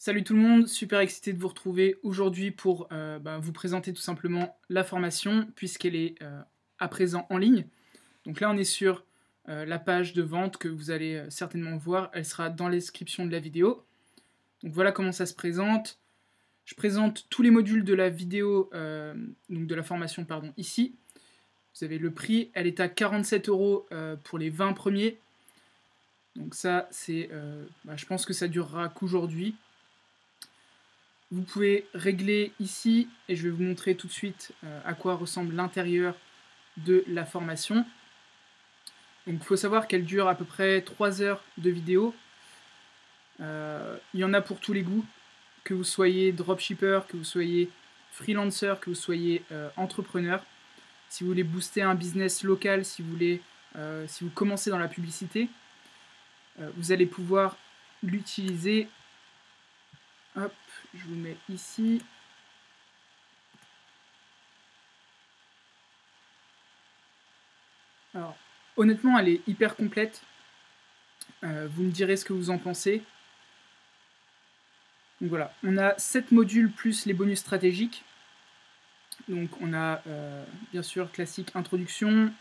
Salut tout le monde, super excité de vous retrouver aujourd'hui pour vous présenter tout simplement la formation puisqu'elle est à présent en ligne. Donc là on est sur la page de vente que vous allez certainement voir, elle sera dans la description de la vidéo. Donc voilà comment ça se présente. Je présente tous les modules de la vidéo, donc de la formation pardon, ici. Vous avez le prix, elle est à 47 € pour les 20 premiers. Donc ça c'est, je pense que ça durera qu'aujourd'hui. Vous pouvez régler ici, et je vais vous montrer tout de suite à quoi ressemble l'intérieur de la formation. Donc il faut savoir qu'elle dure à peu près 3 heures de vidéo. Il y en a pour tous les goûts, que vous soyez dropshipper, que vous soyez freelancer, que vous soyez entrepreneur. Si vous voulez booster un business local, si vous commencez dans la publicité, vous allez pouvoir l'utiliser. Hop, je vous mets ici. Alors, honnêtement, elle est hyper complète. Vous me direz ce que vous en pensez. Donc voilà, on a 7 modules plus les bonus stratégiques. Donc on a bien sûr classique introduction.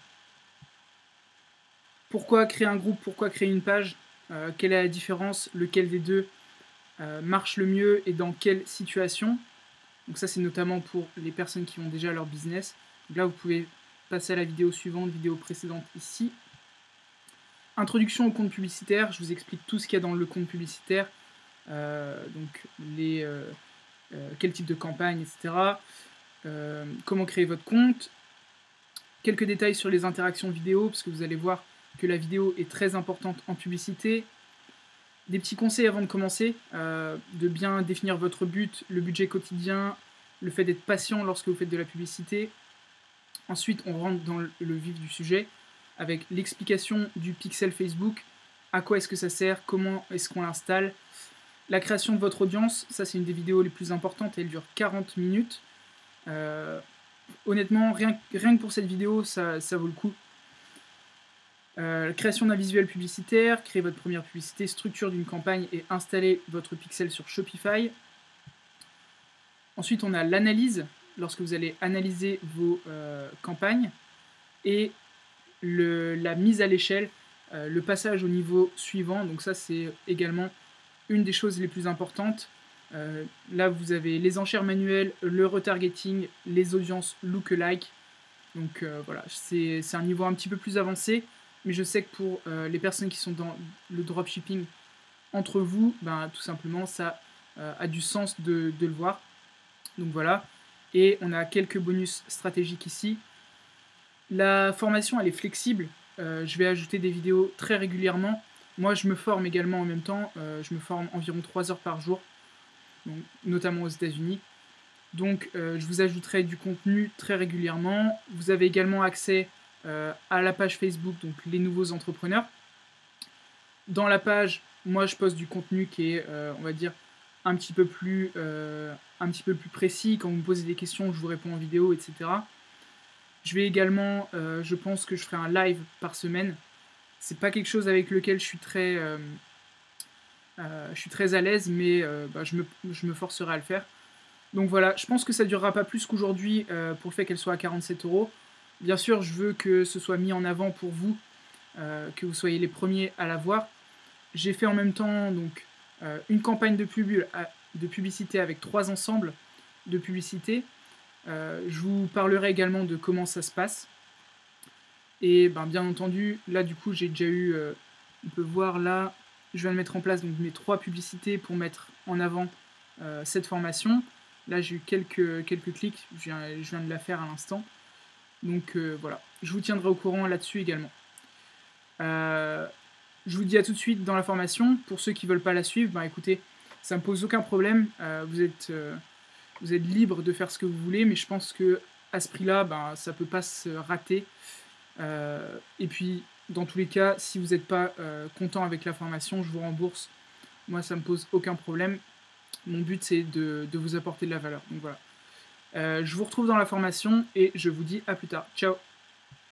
Pourquoi créer un groupe, pourquoi créer une page, quelle est la différence, lequel des deux marche le mieux et dans quelle situation. Donc ça c'est notamment pour les personnes qui ont déjà leur business. Donc là vous pouvez passer à la vidéo suivante, vidéo précédente ici. Introduction au compte publicitaire, je vous explique tout ce qu'il y a dans le compte publicitaire, donc quel type de campagne, etc. Comment créer votre compte. Quelques détails sur les interactions vidéo, parce que vous allez voir que la vidéo est très importante en publicité. Des petits conseils avant de commencer, de bien définir votre but, le budget quotidien, le fait d'être patient lorsque vous faites de la publicité. Ensuite, on rentre dans le vif du sujet avec l'explication du pixel Facebook, à quoi est-ce que ça sert, comment est-ce qu'on l'installe. La création de votre audience, ça c'est une des vidéos les plus importantes, elle dure 40 minutes. Honnêtement, rien que pour cette vidéo, ça vaut le coup. Création d'un visuel publicitaire, créer votre première publicité, structure d'une campagne et installer votre pixel sur Shopify. Ensuite, on a l'analyse, lorsque vous allez analyser vos campagnes, et la mise à l'échelle, le passage au niveau suivant. Donc ça, c'est également une des choses les plus importantes. Là, vous avez les enchères manuelles, le retargeting, les audiences lookalike. Donc voilà, c'est un niveau un petit peu plus avancé. Mais je sais que pour les personnes qui sont dans le dropshipping entre vous, tout simplement, ça a du sens de le voir. Donc voilà. Et on a quelques bonus stratégiques ici. La formation, elle est flexible. Je vais ajouter des vidéos très régulièrement. Moi, je me forme également en même temps. Je me forme environ 3 heures par jour, donc, notamment aux États-Unis. Donc, je vous ajouterai du contenu très régulièrement. Vous avez également accès à la page Facebook, donc les nouveaux entrepreneurs. Dans la page, moi je poste du contenu qui est, on va dire, un petit peu plus précis. Quand vous me posez des questions, je vous réponds en vidéo, etc. Je vais également, je pense que je ferai un live par semaine. C'est pas quelque chose avec lequel je suis très à l'aise, mais je me forcerai à le faire. Donc voilà, je pense que ça durera pas plus qu'aujourd'hui pour le fait qu'elle soit à 47 €. Bien sûr, je veux que ce soit mis en avant pour vous, que vous soyez les premiers à la voir. J'ai fait en même temps donc, une campagne de publicité avec 3 ensembles de publicité. Je vous parlerai également de comment ça se passe. Et bien entendu, là du coup j'ai déjà eu, on peut voir là, je viens de mettre en place donc, mes 3 publicités pour mettre en avant cette formation. Là j'ai eu quelques clics, je viens de la faire à l'instant. Donc voilà, je vous tiendrai au courant là-dessus également. Je vous dis à tout de suite dans la formation. Pour ceux qui ne veulent pas la suivre, écoutez, ça ne me pose aucun problème. Vous êtes libre de faire ce que vous voulez, mais je pense que à ce prix-là, ça ne peut pas se rater. Et puis, dans tous les cas, si vous n'êtes pas content avec la formation, je vous rembourse. Moi, ça ne me pose aucun problème. Mon but, c'est de vous apporter de la valeur. Donc voilà. Je vous retrouve dans la formation et je vous dis à plus tard. Ciao!